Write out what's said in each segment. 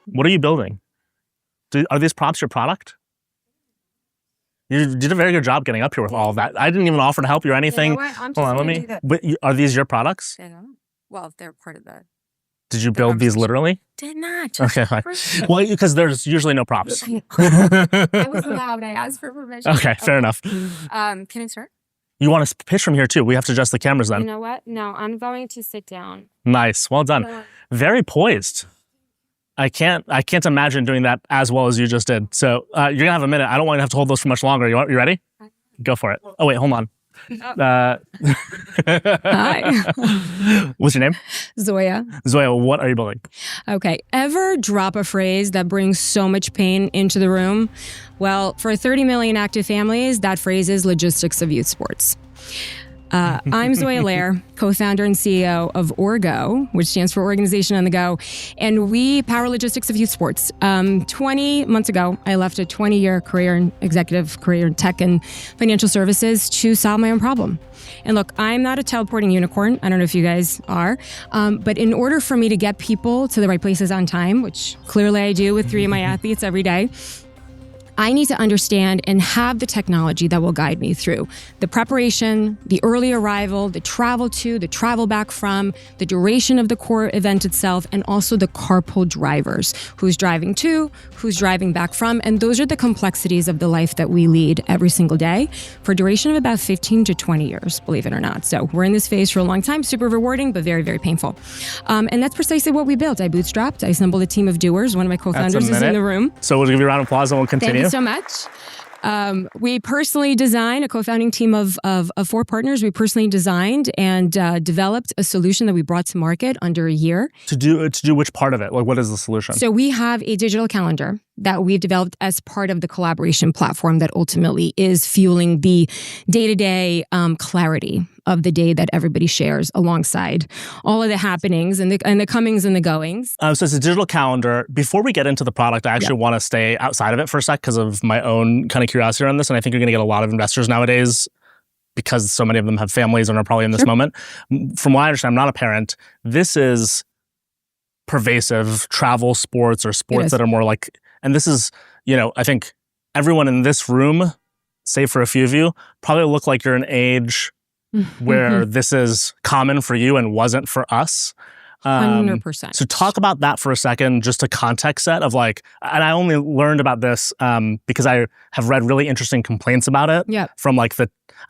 What are you building? Are these props your product? You did a very good job getting up here with all of that. I didn't even offer to help you or anything. You know what? I'm just Hold on, let me. But are these your products? Well, they're part of the. Did you build these literally? Did not. Okay, fine. Well, because there's usually no props. I was allowed. I asked for permission. Okay, fair enough. Can I start? You want to pitch from here too? We have to adjust the cameras then. You know what? No, I'm going to sit down. Nice, well done. Very poised. I can't imagine doing that as well as you just did. So you're gonna have a minute. I don't want you to have to hold those for much longer. You ready? Go for it. Oh wait, hold on. Hi. What's your name? Zoya. Zoya, what are you building? Okay. Ever drop a phrase that brings so much pain into the room? Well, for 30 million active families, that phrase is logistics of youth sports. I'm Zoya Lehrer, co-founder and CEO of Orgo, which stands for Organization on the Go, and we power logistics of youth sports. 20 months ago, I left a 20-year executive career in tech and financial services to solve my own problem. And look, I'm not a teleporting unicorn. I don't know if you guys are. But in order for me to get people to the right places on time, which clearly I do with 3 of my athletes every day, I need to understand and have the technology that will guide me through the preparation, the early arrival, the travel to, the travel back from, the duration of the core event itself, and also the carpool drivers, who's driving to, who's driving back from. And those are the complexities of the life that we lead every single day for a duration of about 15 to 20 years, believe it or not. So we're in this phase for a long time, super rewarding, but very, very painful. And that's precisely what we built. I bootstrapped. I assembled a team of doers. One of my co-founders is in the room. So we'll give you a round of applause and we'll continue. Thank you so much. We personally designed a co-founding team of 4 partners. We personally designed and developed a solution that we brought to market under a year. To do which part of it? Like, what is the solution? So we have a digital calendar that we've developed as part of the collaboration platform that ultimately is fueling the day-to-day clarity of the day that everybody shares alongside all of the happenings and the comings and the goings. So it's a digital calendar. Before we get into the product, I actually want to stay outside of it for a sec because of my own kind of curiosity on this. And I think you're going to get a lot of investors nowadays because so many of them have families and are probably in this moment. From what I understand, I'm not a parent. This is pervasive travel sports or sports that are more like, and this is, I think everyone in this room, save for a few of you, probably look like you're an age where this is common for you and wasn't for us. 100%. So talk about that for a second, just a context set of and I only learned about this because I have read really interesting complaints about it from I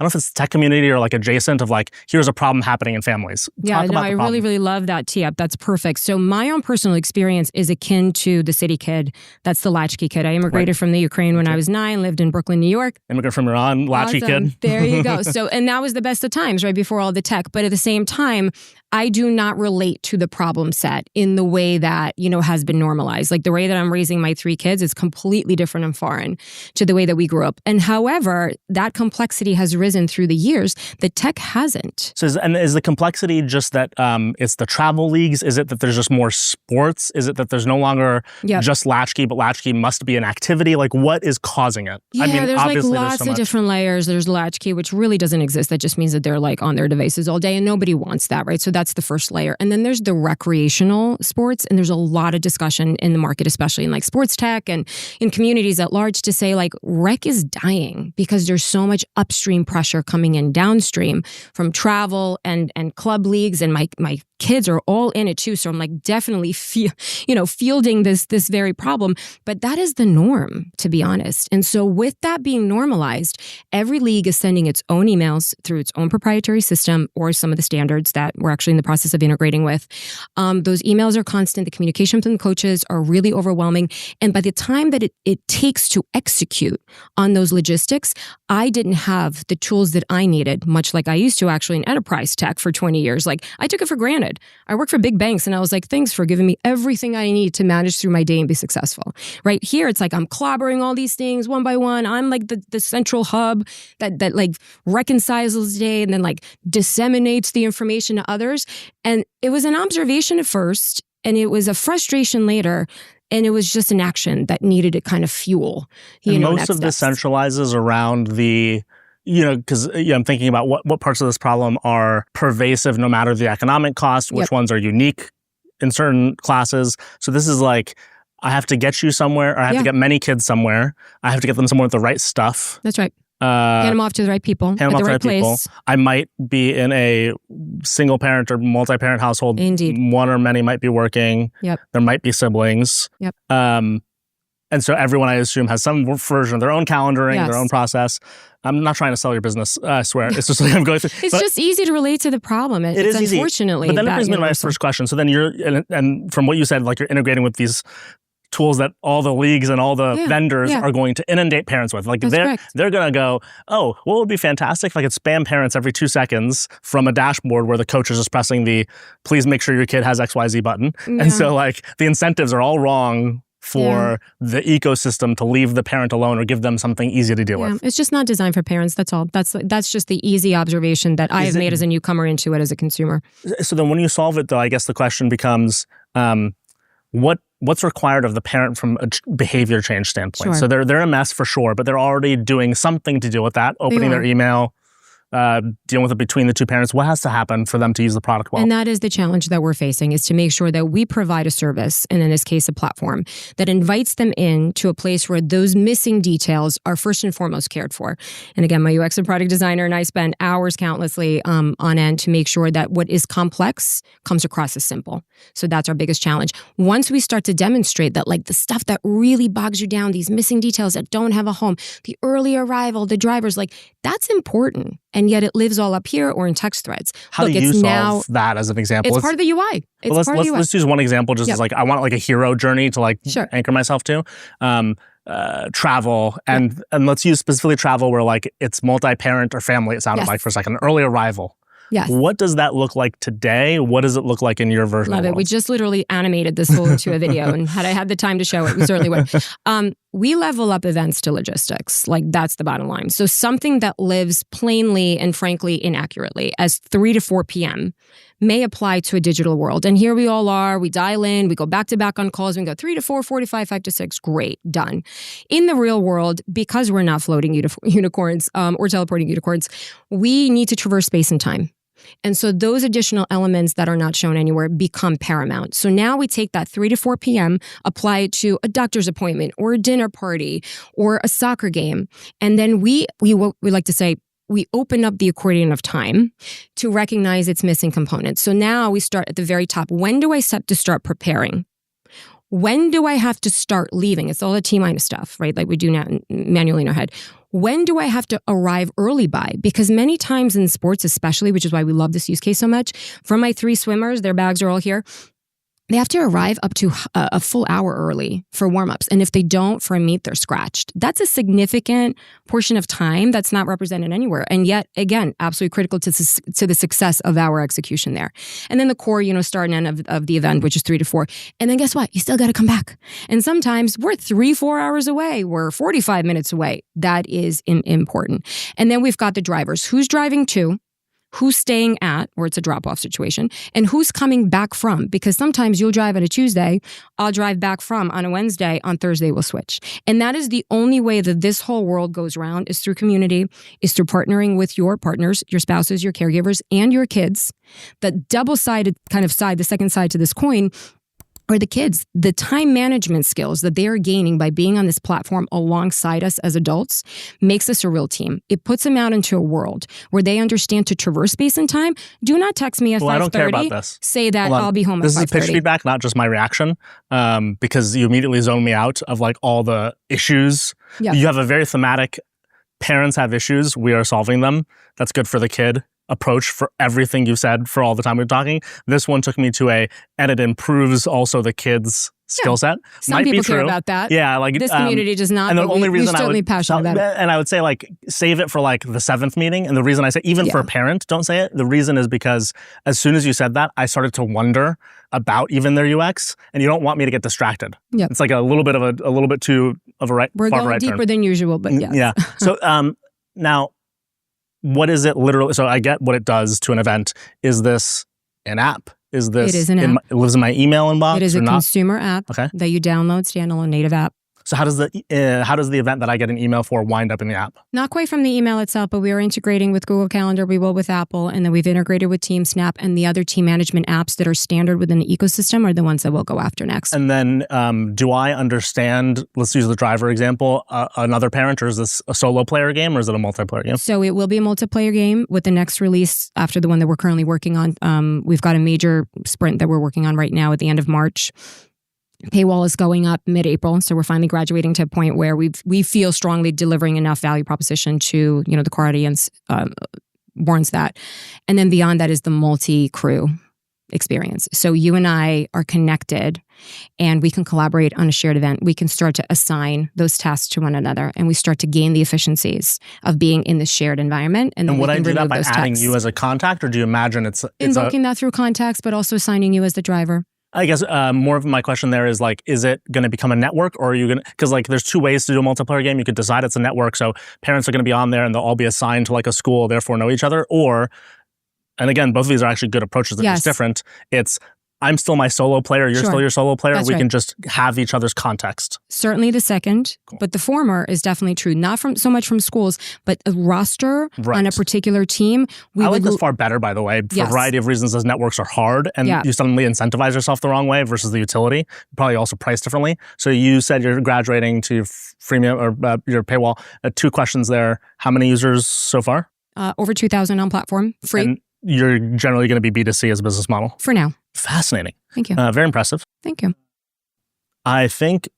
don't know if it's the tech community or adjacent of here's a problem happening in families. Yeah, no, I really, really love that tee up. That's perfect. So my own personal experience is akin to the city kid. That's the latchkey kid. I immigrated from the Ukraine when I was 9, lived in Brooklyn, New York. Immigrant from Iran, latchkey kid. There you go. So, and that was the best of times, right before all the tech. But at the same time, I do not relate to the problem set in the way that, has been normalized. Like the way that I'm raising my 3 kids is completely different and foreign to the way that we grew up. And however, that complexity has risen through the years. The tech hasn't. So is the complexity just that it's the travel leagues? Is it that there's just more sports? Is it that there's no longer just latchkey, but latchkey must be an activity? What is causing it? Yeah, there's lots of different layers. There's latchkey, which really doesn't exist. That just means that they're on their devices all day and nobody wants that, right? So that's the first layer. And then there's the recreational sports. And there's a lot of discussion in the market, especially in sports tech and in communities at large to say rec is dying because there's so much upstream pressure coming in downstream from travel and club leagues. And my kids are all in it too. So I'm definitely fielding this very problem. But that is the norm, to be honest. And so with that being normalized, every league is sending its own emails through its own proprietary system or some of the standards that we're actually in the process of integrating with. Those emails are constant. The communication from the coaches are really overwhelming. And by the time that it takes to execute on those logistics, I didn't have the tools that I needed, much like I used to actually in enterprise tech for 20 years. I took it for granted. I worked for big banks and I was thanks for giving me everything I need to manage through my day and be successful. Right here, it's I'm clobbering all these things one by one. I'm the central hub that reconciles the day and then disseminates the information to others. And it was an observation at first and it was a frustration later. And it was just an action that needed to kind of fuel. Most of this centralizes around the, because I'm thinking about what parts of this problem are pervasive no matter the economic cost, which ones are unique in certain classes. So this is I have to get you somewhere, or I have to get many kids somewhere. I have to get them somewhere with the right stuff. That's right. Hand them off to the right people at the right place. I might be in a single parent or multi-parent household. Indeed. One or many might be working. Yep. There might be siblings. Yep. And so everyone, I assume, has some version of their own calendaring, their own process. I'm not trying to sell your business, I swear. It's just like I'm going through. It's just easy to relate to the problem. It's unfortunately. But then it brings me to my first question. So then and from what you said, like you're integrating with these tools that all the leagues and all the vendors are going to inundate parents with. Like they're going to go, oh, what would be fantastic if I could spam parents every 2 seconds from a dashboard where the coach is just pressing the please make sure your kid has XYZ button. Yeah. And so like the incentives are all wrong for the ecosystem to leave the parent alone or give them something easy to deal with. It's just not designed for parents. That's all. That's just the easy observation that I have made as a newcomer into it as a consumer. So then when you solve it, though, I guess the question becomes, what's required of the parent from a behavior change standpoint? Sure. So they're a mess for sure, but they're already doing something to deal with that, opening their email, dealing with it between the two parents. What has to happen for them to use the product well? And that is the challenge that we're facing, is to make sure that we provide a service, and in this case, a platform, that invites them in to a place where those missing details are first and foremost cared for. And again, my UX and product designer and I spend hours countlessly on end to make sure that what is complex comes across as simple. So that's our biggest challenge. Once we start to demonstrate that, like the stuff that really bogs you down, these missing details that don't have a home, the early arrival, the drivers, like that's important. And yet it lives all up here or in text threads. How do you solve that as an example? It's part of the UI. Let's use one example just as like, I want like a hero journey to like anchor myself to. Travel and let's use specifically travel where like it's multi-parent or family, it sounded like for a second. Early arrival. Yes. What does that look like today? What does it look like in your version of the world? We just literally animated this whole into a video, and had I had the time to show it, we certainly would. We level up events to logistics. Like that's the bottom line. So something that lives plainly and frankly inaccurately as 3 to 4 p.m. may apply to a digital world. And here we all are. We dial in. We go back to back on calls. We go 3 to 4, 4 to 5, 5 to 6. Great. Done. In the real world, because we're not floating unicorns or teleporting unicorns, we need to traverse space and time. And so those additional elements that are not shown anywhere become paramount. So now we take that 3 to 4 p.m., apply it to a doctor's appointment or a dinner party or a soccer game. And then we like to say, we open up the accordion of time to recognize its missing components. So now we start at the very top. When do I set to start preparing? When do I have to start leaving? It's all the T-minus stuff, right? Like we do now manually in our head. When do I have to arrive early by? Because many times in sports especially, which is why we love this use case so much, from my 3 swimmers, their bags are all here, they have to arrive up to a full hour early for warm-ups. And if they don't, for a meet, they're scratched. That's a significant portion of time that's not represented anywhere. And yet, again, absolutely critical to the success of our execution there. And then the core, start and end of the event, which is 3 to 4. And then guess what? You still got to come back. And sometimes we're 3-4 hours away. We're 45 minutes away. That is important. And then we've got the drivers. Who's driving to? Who's staying at, or it's a drop-off situation, and who's coming back from. Because sometimes you'll drive on a Tuesday, I'll drive back from on a Wednesday, on Thursday we'll switch. And that is the only way that this whole world goes around, is through community, is through partnering with your partners, your spouses, your caregivers, and your kids. That double-sided kind of side, the second side to this coin, or the kids, the time management skills that they are gaining by being on this platform alongside us as adults makes us a real team. It puts them out into a world where they understand to traverse space and time. Do not text me at 5:30. I don't care about this. Say that I'll be home at 5:30. This is pitch feedback, not just my reaction, because you immediately zone me out of like all the issues. Yep. You have a very thematic, parents have issues, we are solving them. That's good for the kid approach for everything you said for all the time we were talking. This one took me to and it improves also the kids' skill set. Some people care about that. Yeah, like this community does not. And the only reason I would passionate about it. And I would say like save it for like the 7th meeting. And the reason I say even for a parent, don't say it. The reason is because as soon as you said that, I started to wonder about even their UX, and you don't want me to get distracted. Yep. It's like a little bit too of a right. We're going deeper than usual, but yes. Yeah. So now, what is it literally? So I get what it does to an event. Is this an app? It is an app. It lives in my email inbox? It is a consumer app that you download, standalone native app. So how does the event that I get an email for wind up in the app? Not quite from the email itself, but we are integrating with Google Calendar. We will with Apple, and then we've integrated with Team Snap, and the other team management apps that are standard within the ecosystem are the ones that we'll go after next. And then do I understand, let's use the driver example, another parent, or is this a solo player game or is it a multiplayer game? So it will be a multiplayer game with the next release after the one that we're currently working on. We've got a major sprint that we're working on right now at the end of March. Paywall is going up mid-April, so we're finally graduating to a point where we feel strongly delivering enough value proposition to the core audience warrants that. And then beyond that is the multi-crew experience. So you and I are connected and we can collaborate on a shared event. We can start to assign those tasks to one another and we start to gain the efficiencies of being in the shared environment. And then would I do that by adding tasks. you as a contact, or do you imagine it's invoking that through contacts, but also assigning you as the driver? I guess more of my question there is like, is it going to become a network, or are you going to, because like there's two ways to do a multiplayer game. You could decide it's a network, so parents are going to be on there and they'll all be assigned to like a school, therefore know each other. Or, and again, both of these are actually good approaches. They're just different. It's, I'm still my solo player, you're still your solo player. That's we right. can just have each other's context. Certainly the second, Cool. but the former is definitely true. Not from so much from schools, but a roster on a particular team. I like this far better, by the way, for a variety of reasons, as networks are hard and you suddenly incentivize yourself the wrong way versus the utility. Probably also priced differently. So you said you're graduating to freemium or your paywall. 2 questions there. How many users so far? Over 2,000 on platform, free. And you're generally going to be B2C as a business model? For now. Fascinating. Thank you. Very impressive. Thank you. I think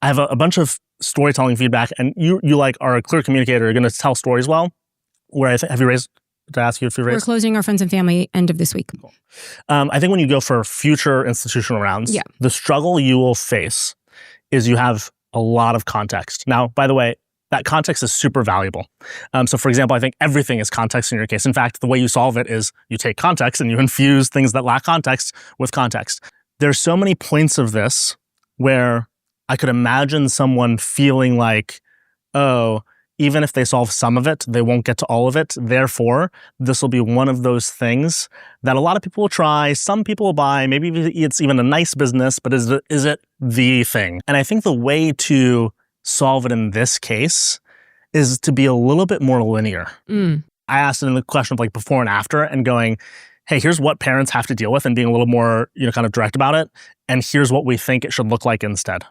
I have a bunch of storytelling feedback, and you like are a clear communicator. You're going to tell stories well. Where have you raised to ask you if you raised? We're closing our friends and family end of this week. Cool. I think when you go for future institutional rounds, the struggle you will face is you have a lot of context. Now, by the way, that context is super valuable. So for example, I think everything is context in your case. In fact, the way you solve it is you take context and you infuse things that lack context with context. There's so many points of this where I could imagine someone feeling like, oh, even if they solve some of it, they won't get to all of it. Therefore, this will be one of those things that a lot of people will try, some people will buy, maybe it's even a nice business, but is it the thing? And I think the way to solve it in this case is to be a little bit more linear. I asked it in the question of like before and after and going, hey, here's what parents have to deal with and being a little more, kind of direct about it. And here's what we think it should look like instead.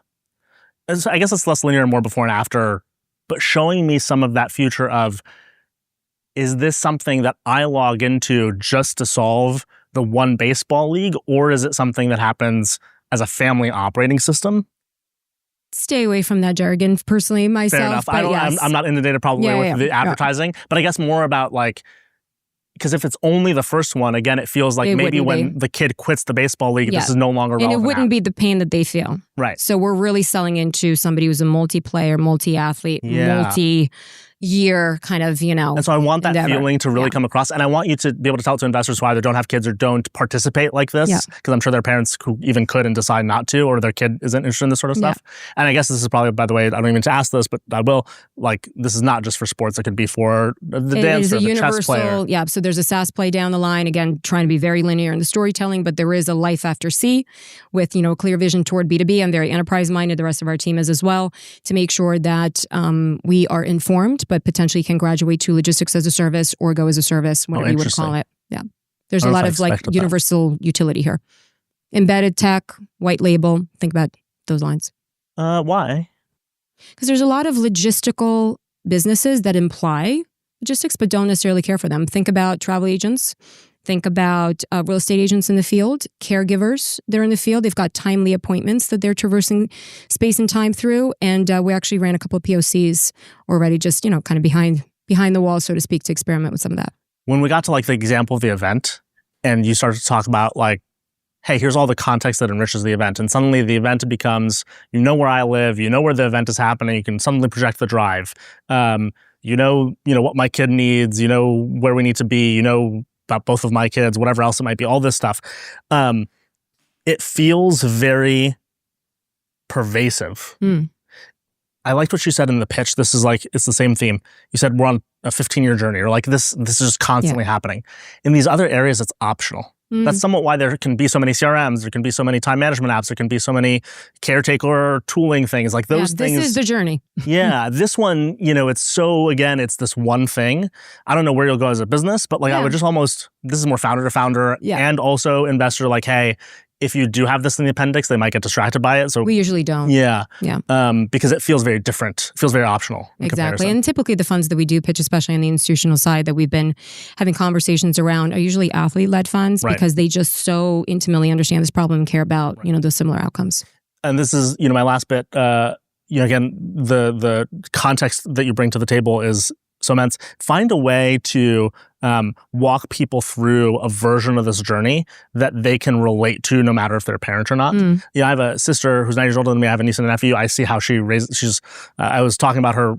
I guess it's less linear and more before and after, but showing me some of that future of, is this something that I log into just to solve the one baseball league, or is it something that happens as a family operating system? Stay away from that jargon personally myself. Fair enough. But I'm not inundated probably with the advertising, but I guess more about like, because if it's only the first one, again, it feels like maybe when the kid quits the baseball league, this is no longer relevant. And it wouldn't be the pain that they feel. Right. So we're really selling into somebody who's a multiplayer, multi-athlete, multi-year kind of, And so I want that endeavor. feeling to really come across. And I want you to be able to tell it to investors who either don't have kids or don't participate like this, because I'm sure their parents who even could and decide not to, or their kid isn't interested in this sort of stuff. And I guess this is probably, by the way, I don't even to ask this, but I will, like, this is not just for sports. It could be for the dancer, the chess player. Yeah, so there's a SaaS play down the line, again, trying to be very linear in the storytelling, but there is a life after C with, a clear vision toward B2B. I'm very enterprise-minded, the rest of our team is as well, to make sure that we are informed, but potentially can graduate to logistics as a service or go as a service, whatever you would call it. Yeah. There's a lot of like universal utility here. Embedded tech, white label, think about those lines. Why? Because there's a lot of logistical businesses that imply logistics, but don't necessarily care for them. Think about travel agents. Think about real estate agents in the field, caregivers. They're in the field. They've got timely appointments that they're traversing space and time through. And we actually ran a couple of POCs already, just, kind of behind the wall, so to speak, to experiment with some of that. When we got to like the example of the event and you started to talk about like, hey, here's all the context that enriches the event. And suddenly the event becomes, where I live, where the event is happening. You can suddenly project the drive. What my kid needs, where we need to be, about both of my kids, whatever else it might be, all this stuff. It feels very pervasive. I liked what you said in the pitch. This is like, it's the same theme. You said we're on a 15-year journey, or like this is just constantly happening. In these other areas, it's optional. That's somewhat why there can be so many CRMs, there can be so many time management apps, there can be so many caretaker tooling things, like those things. This is the journey. Yeah, this one, it's so, again, it's this one thing. I don't know where you'll go as a business, but I would just this is more founder to founder and also investor, like, hey, if you do have this in the appendix, they might get distracted by it. So we usually don't. Yeah. Because it feels very different. It feels very optional. Exactly. And typically the funds that we do pitch, especially on the institutional side that we've been having conversations around, are usually athlete-led funds because they just so intimately understand this problem and care about, those similar outcomes. And this is, my last bit. Again, the context that you bring to the table is so immense. Find a way to walk people through a version of this journey that they can relate to, no matter if they're a parent or not. I have a sister who's 9 years older than me. I have a niece and a nephew. I see how she raises. I was talking about her.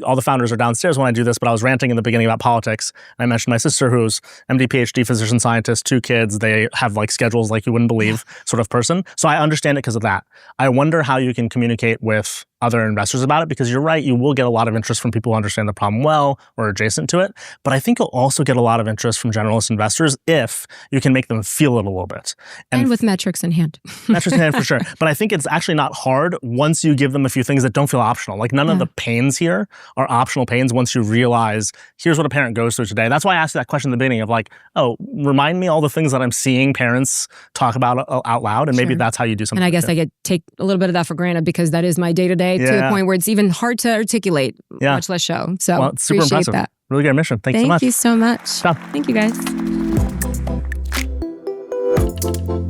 All the founders are downstairs when I do this, but I was ranting in the beginning about politics. I mentioned my sister, who's MD, PhD, physician scientist, 2 kids. They have schedules like you wouldn't believe, sort of person. So I understand it because of that. I wonder how you can communicate with other investors about it, because you're right, you will get a lot of interest from people who understand the problem well or adjacent to it. But I think you'll also get a lot of interest from generalist investors if you can make them feel it a little bit. And with metrics in hand. Metrics in hand, for sure. But I think it's actually not hard once you give them a few things that don't feel optional. None of the pains here are optional pains once you realize, here's what a parent goes through today. That's why I asked you that question in the beginning of remind me all the things that I'm seeing parents talk about out loud, and maybe that's how you do something. And I guess I take a little bit of that for granted because that is my day-to-day to the point where it's even hard to articulate, much less show. So it's super appreciate impressive. That. Really great mission. Thanks so much. Thank you so much. Stop. Thank you, guys.